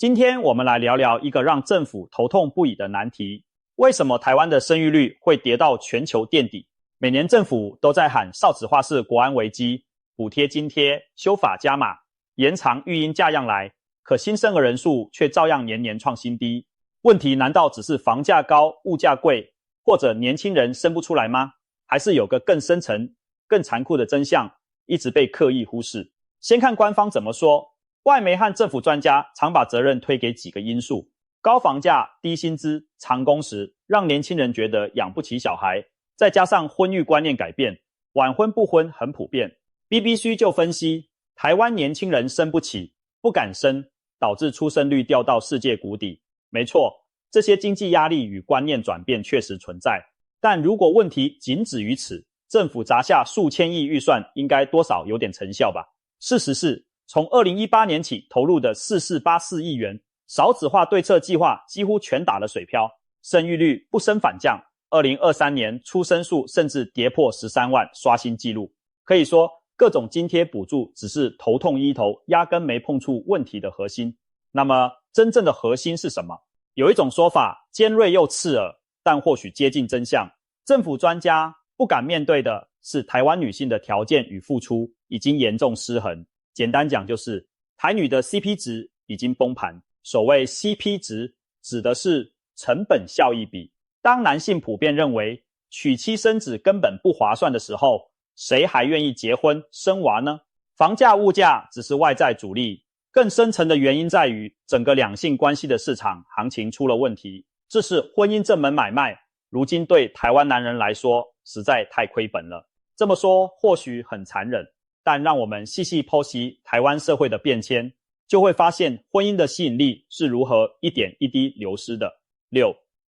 今天我们来聊聊一个让政府头痛不已的难题：为什么台湾的生育率会跌到全球垫底？每年政府都在喊少子化是国安危机，补贴津贴、修法加码、延长育婴假样来，可新生儿人数却照样年年创新低。问题难道只是房价高、物价贵，或者年轻人生不出来吗？还是有个更深层、更残酷的真相，一直被刻意忽视？先看官方怎么说。外媒和政府专家常把责任推给几个因素：高房价、低薪资、长工时，让年轻人觉得养不起小孩，再加上婚育观念改变，晚婚不婚很普遍。BBC 就分析，台湾年轻人生不起，不敢生，导致出生率掉到世界谷底。没错，这些经济压力与观念转变确实存在，但如果问题仅止于此，政府砸下数千亿预算，应该多少有点成效吧？事实是，从2018年起投入的4484亿元少子化对策计划几乎全打了水漂，生育率不升反降，2023年出生数甚至跌破13万，刷新纪录。可以说，各种津贴补助只是头痛医头，压根没碰触问题的核心。那么真正的核心是什么？有一种说法尖锐又刺耳，但或许接近真相。政府专家不敢面对的是台湾女性的条件与付出已经严重失衡。简单讲就是台女的 CP 值已经崩盘。所谓 CP 值指的是成本效益比。当男性普遍认为娶妻生子根本不划算的时候，谁还愿意结婚生娃呢？房价物价只是外在阻力，更深层的原因在于整个两性关系的市场行情出了问题。这是婚姻这门买卖，如今对台湾男人来说实在太亏本了。这么说或许很残忍，但让我们细细剖析台湾社会的变迁，就会发现婚姻的吸引力是如何一点一滴流失的。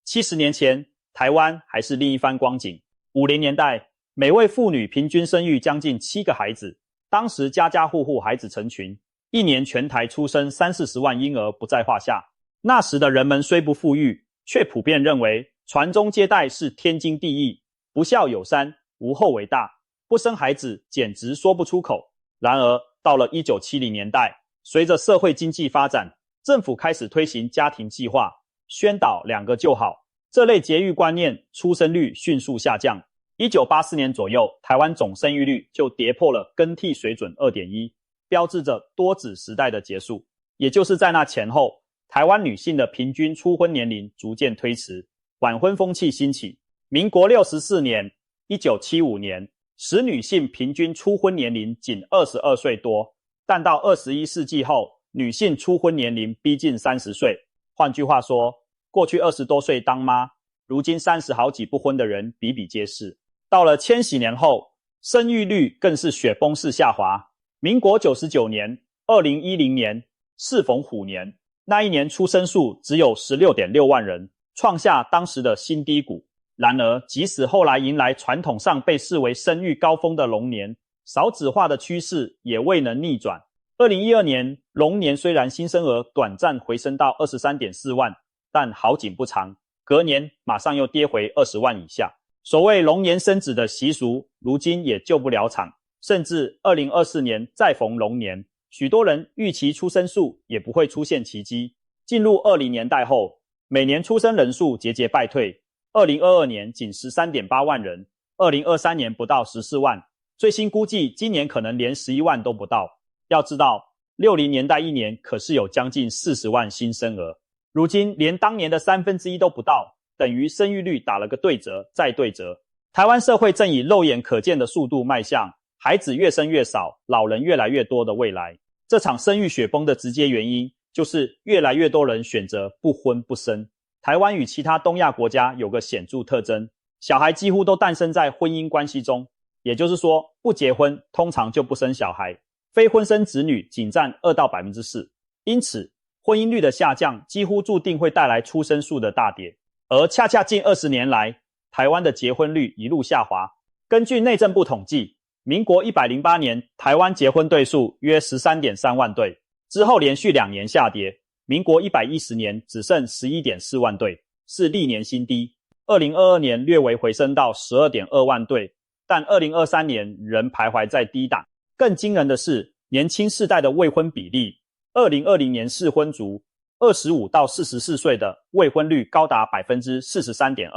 70年前，台湾还是另一番光景。50年代，每位妇女平均生育将近7个孩子，当时家家户户孩子成群，一年全台出生30-40万婴儿不在话下。那时的人们虽不富裕，却普遍认为传宗接代是天经地义，不孝有三，无后为大，不生孩子简直说不出口。然而到了1970年代，随着社会经济发展，政府开始推行家庭计划，宣导2个就好，这类节育观念，出生率迅速下降。1984年左右，台湾总生育率就跌破了更替水准 2.1， 标志着多子时代的结束。也就是在那前后，台湾女性的平均初婚年龄逐渐推迟，晚婚风气兴起。民国64年1975年，使女性平均初婚年龄仅22岁多，但到21世纪后，女性初婚年龄逼近30岁。换句话说，过去20多岁当妈，如今30好几不婚的人比比皆是。到了千禧年后，生育率更是雪崩式下滑。民国99年、2010年适逢虎年，那一年出生数只有 16.6 万人，创下当时的新低谷。然而，即使后来迎来传统上被视为生育高峰的龙年，少子化的趋势也未能逆转。2012年龙年虽然新生儿短暂回升到 23.4 万，但好景不长，隔年马上又跌回20万以下。所谓龙年生子的习俗，如今也救不了场，甚至2024年再逢龙年，许多人预期出生数也不会出现奇迹。进入20年代后，每年出生人数节节败退，2022年仅 13.8 万人，2023年不到14万，最新估计今年可能连11万都不到。要知道60年代一年可是有将近40万新生儿，如今连当年的1/3都不到，等于生育率打了个对折再对折。台湾社会正以肉眼可见的速度迈向孩子越生越少，老人越来越多的未来。这场生育雪崩的直接原因，就是越来越多人选择不婚不生。台湾与其他东亚国家有个显著特征，小孩几乎都诞生在婚姻关系中，也就是说，不结婚通常就不生小孩，非婚生子女仅占2到 4%。 因此婚姻率的下降几乎注定会带来出生数的大跌。而恰恰近20年来，台湾的结婚率一路下滑。根据内政部统计，民国108年台湾结婚对数约 13.3 万对，之后连续2年下跌，民国110年只剩 11.4 万对，是历年新低。2022年略微回升到 12.2 万对，但2023年仍徘徊在低档。更惊人的是，年轻世代的未婚比例，2020年适婚族25到44岁的未婚率高达 43.2%，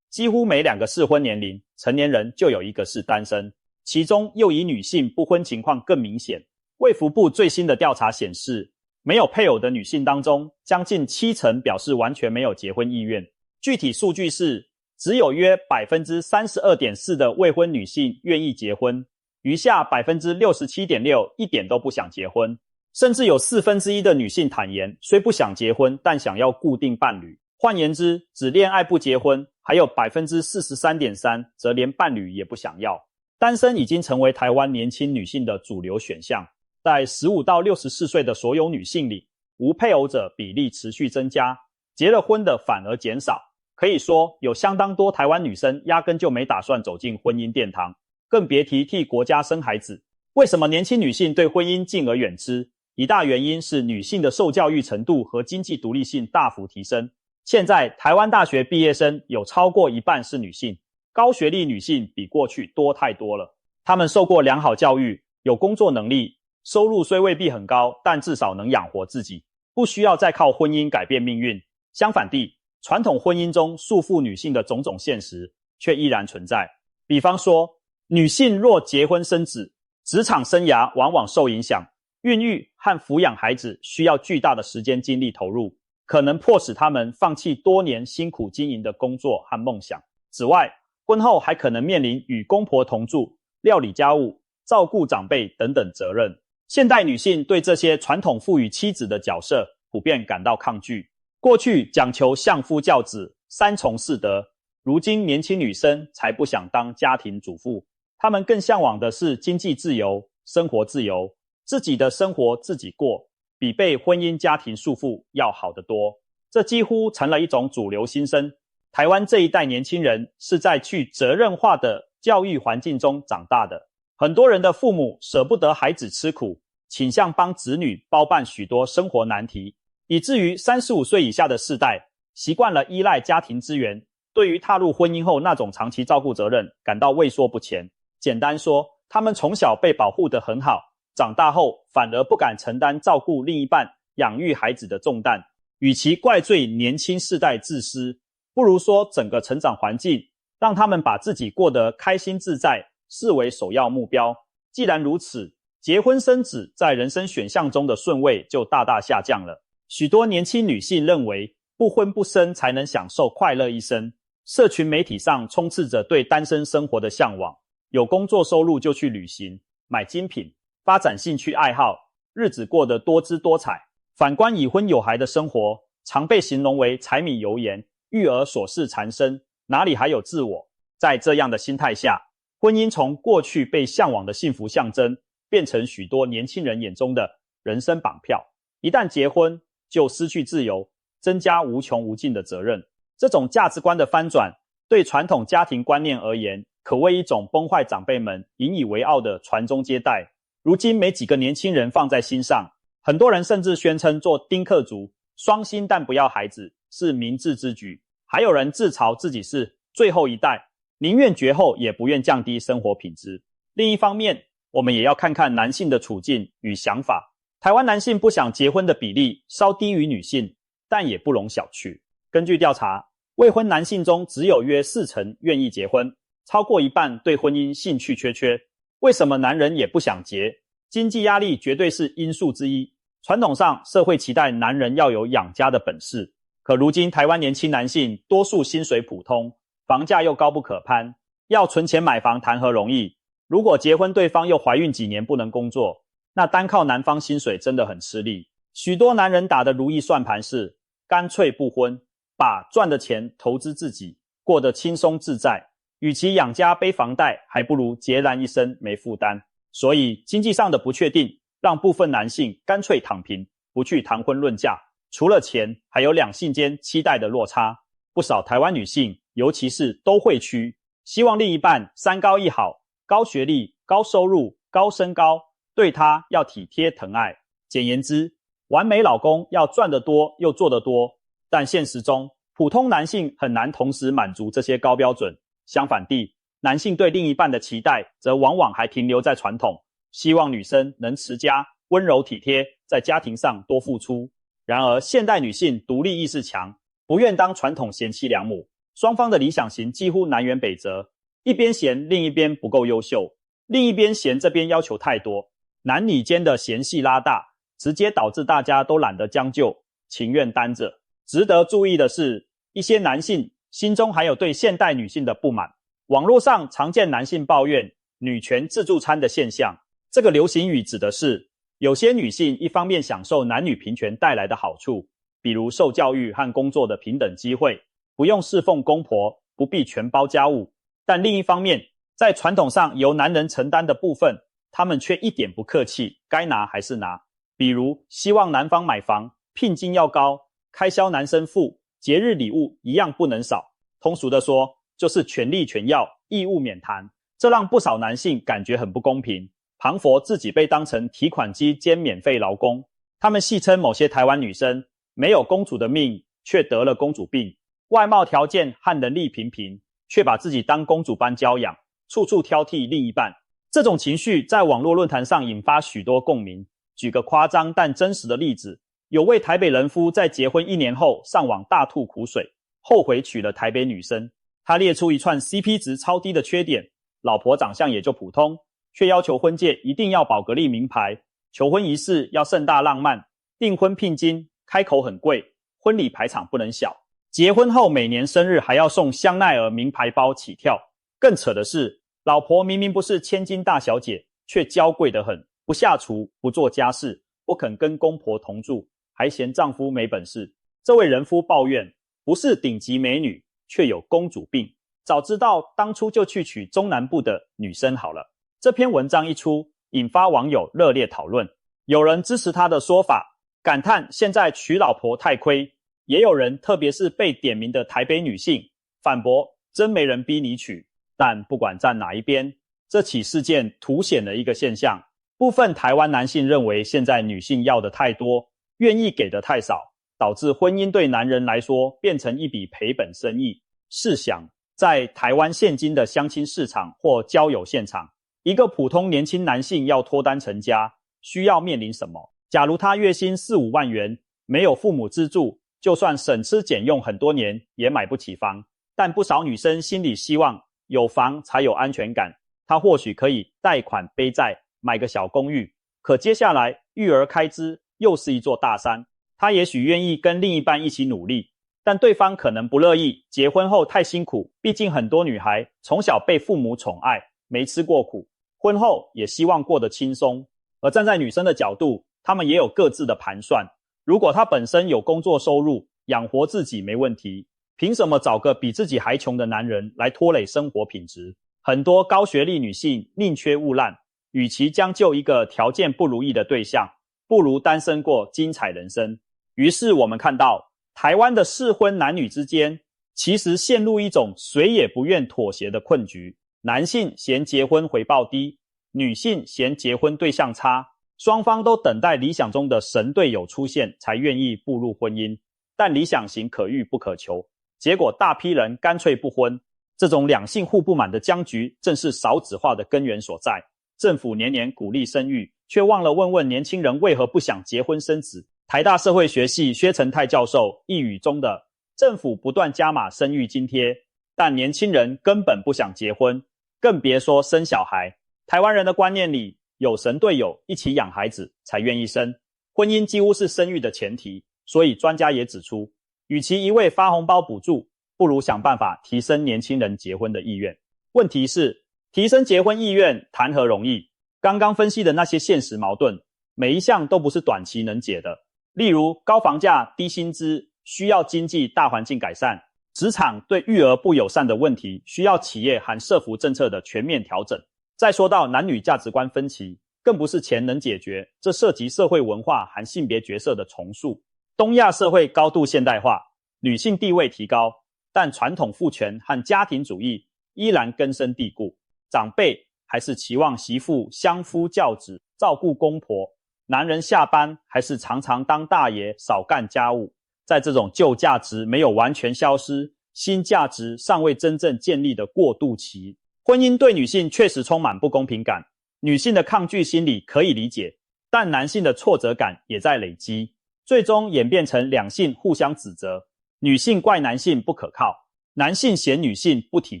几乎每2个适婚年龄成年人就有1个是单身，其中又以女性不婚情况更明显。卫福部最新的调查显示，没有配偶的女性当中，将近70%表示完全没有结婚意愿。具体数据是，只有约 32.4% 的未婚女性愿意结婚，余下 67.6% 一点都不想结婚。甚至有1/4的女性坦言，虽不想结婚，但想要固定伴侣。换言之，只恋爱不结婚，还有 43.3% 则连伴侣也不想要。单身已经成为台湾年轻女性的主流选项。在15到64岁的所有女性里，无配偶者比例持续增加，结了婚的反而减少。可以说，有相当多台湾女生压根就没打算走进婚姻殿堂，更别提替国家生孩子。为什么年轻女性对婚姻敬而远之？一大原因是女性的受教育程度和经济独立性大幅提升。现在台湾大学毕业生有超过一半是女性，高学历女性比过去多太多了。她们受过良好教育，有工作能力，收入虽未必很高，但至少能养活自己，不需要再靠婚姻改变命运。相反地，传统婚姻中束缚女性的种种现实却依然存在。比方说，女性若结婚生子，职场生涯往往受影响，孕育和抚养孩子需要巨大的时间精力投入，可能迫使他们放弃多年辛苦经营的工作和梦想。此外，婚后还可能面临与公婆同住、料理家务、照顾长辈等等责任。现代女性对这些传统赋予妻子的角色普遍感到抗拒。过去讲求相夫教子、3从4德，如今年轻女生才不想当家庭主妇，她们更向往的是经济自由、生活自由，自己的生活自己过，比被婚姻家庭束缚要好得多。这几乎成了一种主流心声。台湾这一代年轻人是在去责任化的教育环境中长大的，很多人的父母舍不得孩子吃苦，倾向帮子女包办许多生活难题，以至于35岁以下的世代习惯了依赖家庭资源，对于踏入婚姻后那种长期照顾责任感到畏缩不前。简单说，他们从小被保护得很好，长大后反而不敢承担照顾另一半、养育孩子的重担。与其怪罪年轻世代自私，不如说整个成长环境让他们把自己过得开心自在视为首要目标。既然如此，结婚生子在人生选项中的顺位就大大下降了。许多年轻女性认为不婚不生才能享受快乐一生，社群媒体上充斥着对单身生活的向往，有工作收入就去旅行、买精品、发展兴趣爱好，日子过得多姿多彩。反观已婚有孩的生活，常被形容为柴米油盐、育儿琐事缠身，哪里还有自我？在这样的心态下，婚姻从过去被向往的幸福象征，变成许多年轻人眼中的人生绑票。一旦结婚，就失去自由，增加无穷无尽的责任。这种价值观的翻转，对传统家庭观念而言，可谓一种崩坏长辈们引以为傲的传宗接代。如今没几个年轻人放在心上，很多人甚至宣称做丁克族，双薪但不要孩子，是明智之举。还有人自嘲自己是最后一代，宁愿绝后也不愿降低生活品质。另一方面，我们也要看看男性的处境与想法。台湾男性不想结婚的比例稍低于女性，但也不容小觑。根据调查，未婚男性中只有约40%愿意结婚，超过一半对婚姻兴趣缺缺。为什么男人也不想结？经济压力绝对是因素之一。传统上，社会期待男人要有养家的本事，可如今台湾年轻男性多数薪水普通，房价又高不可攀，要存钱买房谈何容易？如果结婚对方又怀孕几年不能工作，那单靠男方薪水真的很吃力。许多男人打的如意算盘是干脆不婚，把赚的钱投资自己，过得轻松自在。与其养家背房贷，还不如孑然一身没负担。所以经济上的不确定，让部分男性干脆躺平，不去谈婚论嫁。除了钱，还有两性间期待的落差。不少台湾女性，尤其是都会区，希望另一半三高一好，高学历、高收入、高身高，对她要体贴疼爱。简言之，完美老公要赚得多又做得多。但现实中，普通男性很难同时满足这些高标准。相反地，男性对另一半的期待则往往还停留在传统，希望女生能持家、温柔体贴，在家庭上多付出。然而现代女性独立意识强，不愿当传统贤妻良母，双方的理想型几乎南辕北辙，一边嫌另一边不够优秀，另一边嫌这边要求太多，男女间的嫌隙拉大，直接导致大家都懒得将就，情愿单着。值得注意的是，一些男性心中还有对现代女性的不满。网络上常见男性抱怨女权自助餐的现象，这个流行语指的是有些女性一方面享受男女平权带来的好处，比如受教育和工作的平等机会，不用侍奉公婆，不必全包家务，但另一方面，在传统上由男人承担的部分，他们却一点不客气，该拿还是拿。比如希望男方买房，聘金要高，开销男生付，节日礼物一样不能少。通俗的说，就是权利全要，义务免谈。这让不少男性感觉很不公平，彷佛自己被当成提款机兼免费劳工。他们戏称某些台湾女生没有公主的命，却得了公主病，外貌条件和能力平平，却把自己当公主般娇养，处处挑剔另一半。这种情绪在网络论坛上引发许多共鸣。举个夸张但真实的例子，有位台北人夫在结婚1年后上网大吐苦水，后悔娶了台北女生。他列出一串 CP 值超低的缺点，老婆长相也就普通，却要求婚戒一定要宝格丽名牌，求婚仪式要盛大浪漫，订婚聘金开口很贵，婚礼排场不能小，结婚后每年生日还要送香奈儿名牌包起跳。更扯的是，老婆明明不是千金大小姐，却娇贵得很，不下厨，不做家事，不肯跟公婆同住，还嫌丈夫没本事。这位人夫抱怨，不是顶级美女，却有公主病，早知道当初就去娶中南部的女生好了。这篇文章一出，引发网友热烈讨论，有人支持他的说法，感叹现在娶老婆太亏，也有人，特别是被点名的台北女性，反驳真没人逼你娶。但不管站哪一边，这起事件凸显了一个现象，部分台湾男性认为现在女性要的太多，愿意给的太少，导致婚姻对男人来说变成一笔赔本生意。试想，在台湾现今的相亲市场或交友现场，一个普通年轻男性要脱单成家，需要面临什么？假如他月薪4-5万元，没有父母资助，就算省吃俭用很多年也买不起房。但不少女生心里希望有房才有安全感，她或许可以贷款背债买个小公寓，可接下来育儿开支又是一座大山。她也许愿意跟另一半一起努力，但对方可能不乐意，结婚后太辛苦，毕竟很多女孩从小被父母宠爱，没吃过苦，婚后也希望过得轻松。而站在女生的角度，她们也有各自的盘算，如果她本身有工作收入，养活自己没问题，凭什么找个比自己还穷的男人来拖累生活品质？很多高学历女性宁缺毋滥，与其将就一个条件不如意的对象，不如单身过精彩人生。于是我们看到，台湾的适婚男女之间，其实陷入一种谁也不愿妥协的困局。男性嫌结婚回报低，女性嫌结婚对象差，双方都等待理想中的神队友出现才愿意步入婚姻，但理想型可遇不可求，结果大批人干脆不婚。这种两性互不满的僵局，正是少子化的根源所在。政府年年鼓励生育，却忘了问问年轻人为何不想结婚生子。台大社会学系薛成泰教授一语中的政府不断加码生育津贴，但年轻人根本不想结婚，更别说生小孩。台湾人的观念里，有神队友一起养孩子才愿意生，婚姻几乎是生育的前提。所以专家也指出，与其一味发红包补助，不如想办法提升年轻人结婚的意愿。问题是，提升结婚意愿谈何容易？刚刚分析的那些现实矛盾，每一项都不是短期能解的。例如高房价、低薪资，需要经济大环境改善；职场对育儿不友善的问题，需要企业和社福政策的全面调整。再说到男女价值观分歧，更不是钱能解决，这涉及社会文化和性别角色的重塑。东亚社会高度现代化，女性地位提高，但传统父权和家庭主义依然根深蒂固，长辈还是期望媳妇相夫教子，照顾公婆，男人下班还是常常当大爷，少干家务。在这种旧价值没有完全消失，新价值尚未真正建立的过渡期，婚姻对女性确实充满不公平感，女性的抗拒心理可以理解，但男性的挫折感也在累积。最终演变成两性互相指责，女性怪男性不可靠，男性嫌女性不体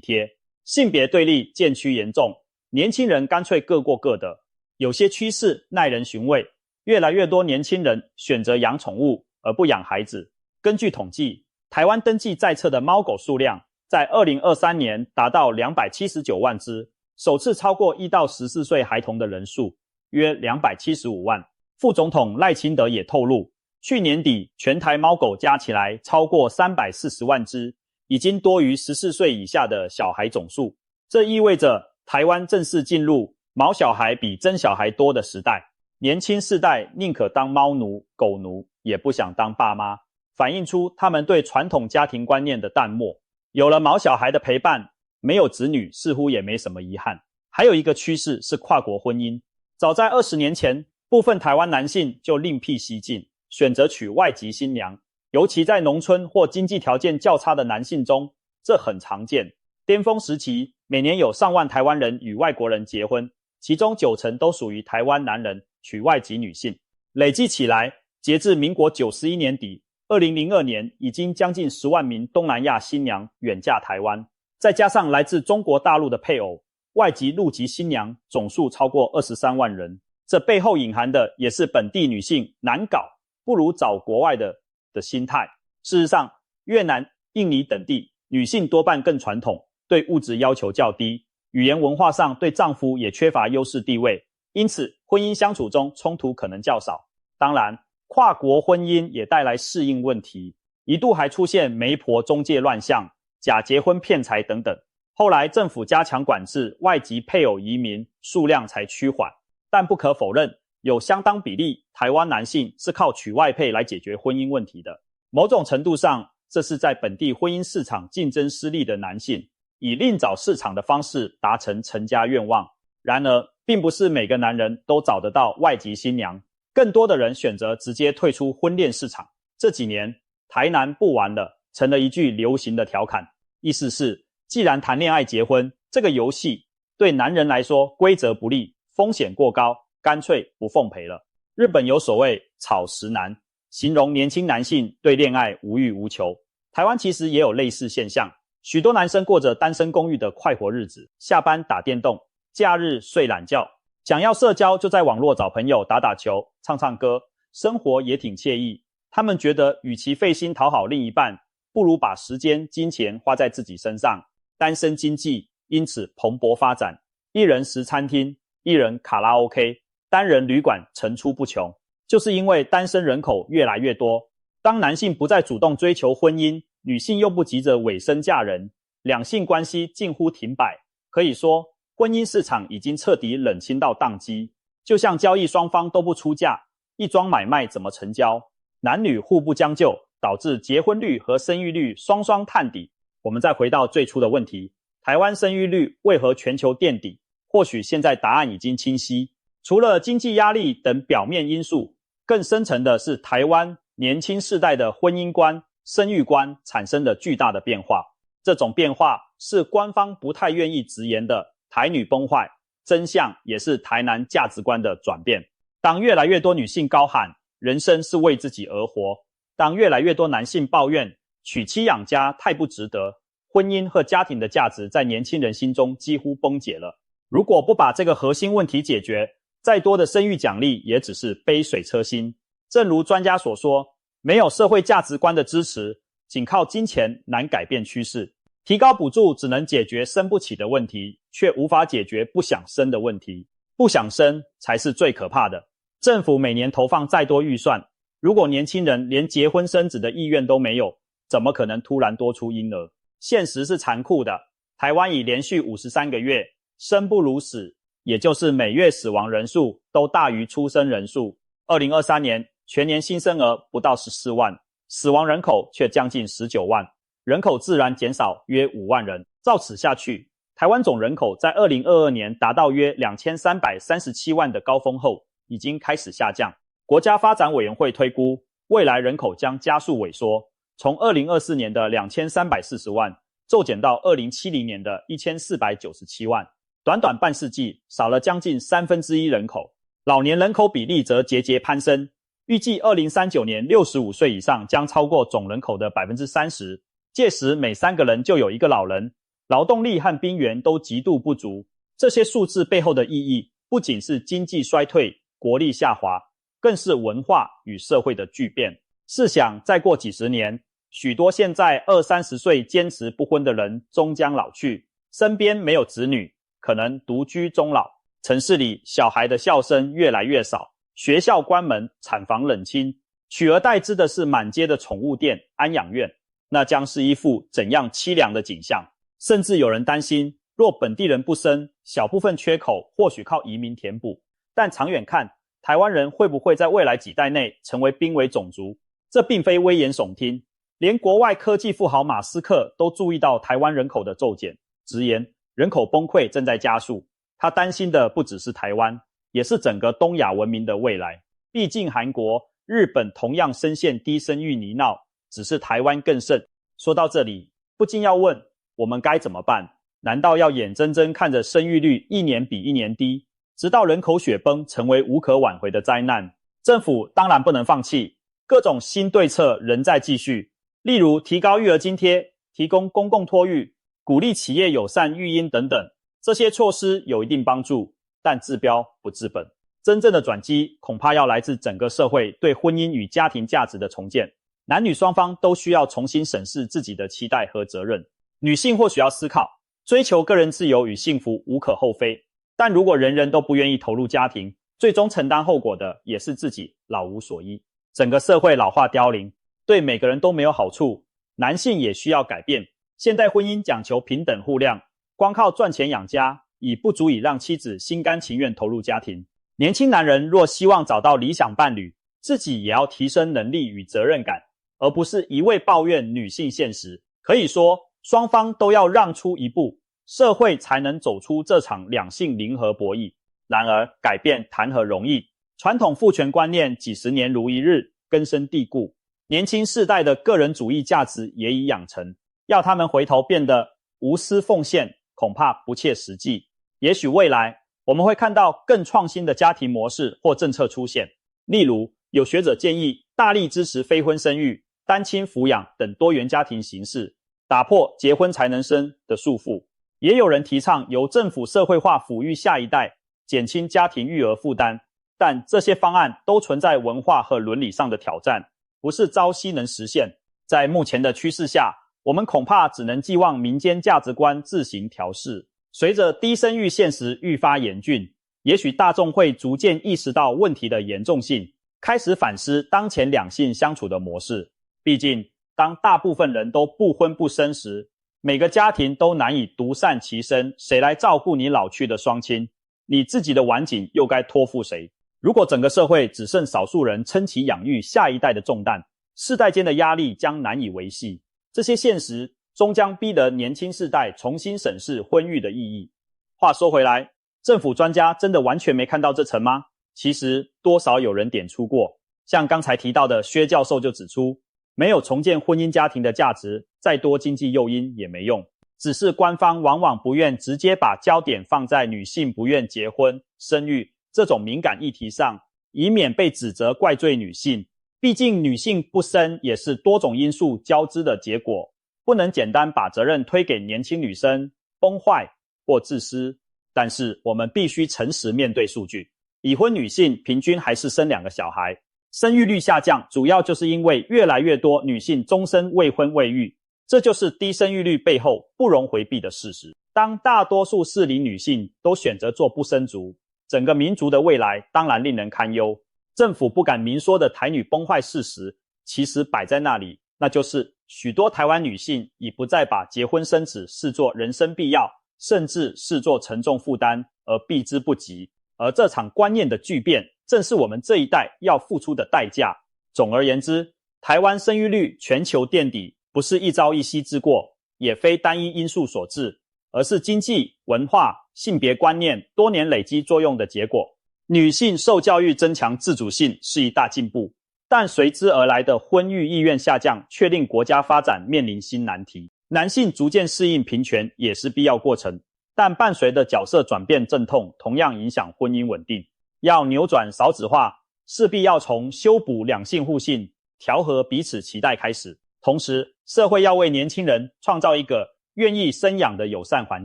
贴，性别对立渐趋严重，年轻人干脆各过各的。有些趋势耐人寻味，越来越多年轻人选择养宠物而不养孩子。根据统计，台湾登记在册的猫狗数量在2023年达到279万只，首次超过1到14岁孩童的人数，约275万。副总统赖清德也透露，去年底全台猫狗加起来超过340万只，已经多于14岁以下的小孩总数。这意味着台湾正式进入毛小孩比真小孩多的时代，年轻世代宁可当猫奴、狗奴，也不想当爸妈，反映出他们对传统家庭观念的淡漠。有了毛小孩的陪伴，没有子女似乎也没什么遗憾。还有一个趋势是跨国婚姻，早在20年前，部分台湾男性就另辟蹊径，选择娶外籍新娘，尤其在农村或经济条件较差的男性中，这很常见。巅峰时期，每年有上万台湾人与外国人结婚，其中90%都属于台湾男人娶外籍女性。累计起来，截至民国91年底，2002年已经将近10万名东南亚新娘远嫁台湾，再加上来自中国大陆的配偶，外籍入籍新娘总数超过23万人。这背后隐含的也是本地女性难搞，不如找国外的心态。事实上，越南、印尼等地女性多半更传统，对物质要求较低，语言文化上对丈夫也缺乏优势地位，因此婚姻相处中冲突可能较少。当然，跨国婚姻也带来适应问题，一度还出现媒婆中介乱象、假结婚骗财等等。后来政府加强管制，外籍配偶移民数量才趋缓。但不可否认，有相当比例台湾男性是靠娶外配来解决婚姻问题的。某种程度上，这是在本地婚姻市场竞争失利的男性，以另找市场的方式达成成家愿望。然而，并不是每个男人都找得到外籍新娘，更多的人选择直接退出婚恋市场。这几年，台南不玩了成了一句流行的调侃，意思是，既然谈恋爱结婚，这个游戏对男人来说规则不利，风险过高，干脆不奉陪了。日本有所谓草食男，形容年轻男性对恋爱无欲无求。台湾其实也有类似现象，许多男生过着单身公寓的快活日子，下班打电动，假日睡懒觉，想要社交就在网络找朋友打打球、唱唱歌，生活也挺惬意。他们觉得与其费心讨好另一半，不如把时间、金钱花在自己身上。单身经济因此蓬勃发展，一人食餐厅，一人卡拉 OK， 单人旅馆层出不穷。就是因为单身人口越来越多，当男性不再主动追求婚姻，女性又不急着委身嫁人，两性关系近乎停摆。可以说，婚姻市场已经彻底冷清到宕机。就像交易双方都不出价，一桩买卖怎么成交？男女互不将就，导致结婚率和生育率双双探底。我们再回到最初的问题，台湾生育率为何全球垫底？或许现在答案已经清晰，除了经济压力等表面因素，更深层的是台湾年轻世代的婚姻观、生育观产生的巨大的变化。这种变化是官方不太愿意直言的台女崩坏，真相也是台南价值观的转变。当越来越多女性高喊人生是为自己而活，当越来越多男性抱怨娶妻养家太不值得，婚姻和家庭的价值在年轻人心中几乎崩解了。如果不把这个核心问题解决，再多的生育奖励也只是杯水车薪。正如专家所说，没有社会价值观的支持，仅靠金钱难改变趋势。提高补助只能解决生不起的问题，却无法解决不想生的问题。不想生才是最可怕的。政府每年投放再多预算，如果年轻人连结婚生子的意愿都没有，怎么可能突然多出婴儿？现实是残酷的，台湾已连续53个月生不如死，也就是每月死亡人数都大于出生人数。2023年全年新生儿不到14万，死亡人口却将近19万，人口自然减少约5万人。照此下去，台湾总人口在2022年达到约2337万的高峰后，已经开始下降。国家发展委员会推估，未来人口将加速萎缩，从2024年的2340万骤减到2070年的1497万。短短半世纪，少了将近1/3人口。老年人口比例则节节攀升，预计2039年65岁以上将超过总人口的 30%， 届时每3个人就有1个老人，劳动力和兵源都极度不足。这些数字背后的意义不仅是经济衰退、国力下滑，更是文化与社会的巨变。试想再过几十年，许多现在20-30岁坚持不婚的人终将老去，身边没有子女，可能独居终老。城市里小孩的笑声越来越少，学校关门，产房冷清，取而代之的是满街的宠物店、安养院，那将是一幅怎样凄凉的景象。甚至有人担心，若本地人不生，小部分缺口或许靠移民填补，但长远看，台湾人会不会在未来几代内成为濒危种族？这并非危言耸听，连国外科技富豪马斯克都注意到台湾人口的骤减，直言人口崩溃正在加速。他担心的不只是台湾，也是整个东亚文明的未来。毕竟韩国、日本同样深陷低生育泥淖，只是台湾更甚。说到这里，不禁要问，我们该怎么办？难道要眼睁睁看着生育率一年比一年低，直到人口雪崩成为无可挽回的灾难？政府当然不能放弃，各种新对策仍在继续，例如提高育儿津贴、提供公共托育、鼓励企业友善育婴等等。这些措施有一定帮助，但治标不治本。真正的转机恐怕要来自整个社会对婚姻与家庭价值的重建。男女双方都需要重新审视自己的期待和责任。女性或许要思考，追求个人自由与幸福无可厚非，但如果人人都不愿意投入家庭，最终承担后果的也是自己老无所依。整个社会老化凋零，对每个人都没有好处。男性也需要改变。现代婚姻讲求平等互谅，光靠赚钱养家已不足以让妻子心甘情愿投入家庭。年轻男人若希望找到理想伴侣，自己也要提升能力与责任感，而不是一味抱怨女性现实。可以说，双方都要让出一步，社会才能走出这场两性零和博弈。然而，改变谈何容易？传统父权观念几十年如一日，根深蒂固。年轻世代的个人主义价值也已养成，要他们回头变得无私奉献，恐怕不切实际。也许未来我们会看到更创新的家庭模式或政策出现，例如有学者建议大力支持非婚生育、单亲抚养等多元家庭形式，打破结婚才能生的束缚。也有人提倡由政府社会化抚育下一代，减轻家庭育儿负担，但这些方案都存在文化和伦理上的挑战，不是朝夕能实现。在目前的趋势下，我们恐怕只能寄望民间价值观自行调试。随着低生育现实愈发严峻，也许大众会逐渐意识到问题的严重性，开始反思当前两性相处的模式。毕竟，当大部分人都不婚不生时，每个家庭都难以独善其身，谁来照顾你老去的双亲？你自己的晚景又该托付谁？如果整个社会只剩少数人撑起养育下一代的重担，世代间的压力将难以维系。这些现实终将逼得年轻世代重新审视婚育的意义。话说回来，政府专家真的完全没看到这层吗？其实多少有人点出过，像刚才提到的薛教授就指出，没有重建婚姻家庭的价值，再多经济诱因也没用。只是官方往往不愿直接把焦点放在女性不愿结婚、生育这种敏感议题上，以免被指责怪罪女性。毕竟女性不生也是多种因素交织的结果，不能简单把责任推给年轻女生崩坏或自私。但是我们必须诚实面对数据，已婚女性平均还是生2个小孩，生育率下降主要就是因为越来越多女性终身未婚未育，这就是低生育率背后不容回避的事实。当大多数适龄女性都选择做不生族，整个民族的未来当然令人堪忧。政府不敢明说的台女崩坏事实，其实摆在那里，那就是许多台湾女性已不再把结婚生子视作人生必要，甚至视作沉重负担而避之不及。而这场观念的巨变，正是我们这一代要付出的代价。总而言之，台湾生育率全球垫底，不是一朝一夕之过，也非单一因素所致，而是经济、文化、性别观念多年累积作用的结果。女性受教育增强自主性是一大进步，但随之而来的婚育意愿下降却令国家发展面临新难题。男性逐渐适应平权也是必要过程，但伴随的角色转变阵痛同样影响婚姻稳定。要扭转少子化，势必要从修补两性互信、调和彼此期待开始。同时，社会要为年轻人创造一个愿意生养的友善环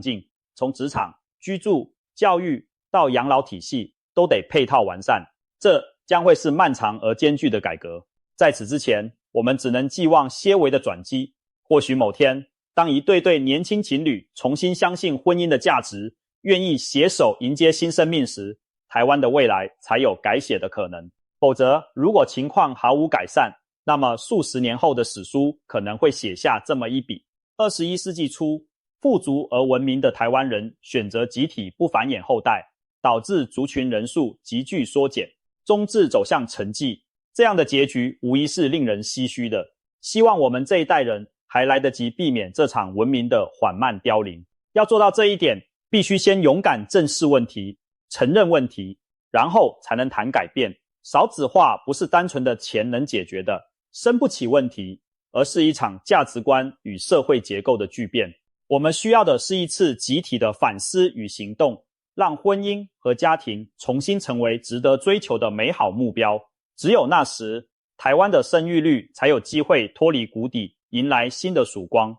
境，从职场、居住、教育到养老体系都得配套完善，这将会是漫长而艰巨的改革。在此之前，我们只能寄望些微的转机。或许某天，当一对对年轻情侣重新相信婚姻的价值，愿意携手迎接新生命时，台湾的未来才有改写的可能。否则，如果情况毫无改善，那么数十年后的史书可能会写下这么一笔：21世纪初，富足而文明的台湾人选择集体不繁衍后代，导致族群人数急剧缩减，终至走向沉寂。这样的结局无疑是令人唏嘘的。希望我们这一代人还来得及避免这场文明的缓慢凋零。要做到这一点，必须先勇敢正视问题，承认问题，然后才能谈改变。少子化不是单纯的钱能解决的，生不起问题，而是一场价值观与社会结构的巨变。我们需要的是一次集体的反思与行动，让婚姻和家庭重新成为值得追求的美好目标。只有那时，台湾的生育率才有机会脱离谷底，迎来新的曙光。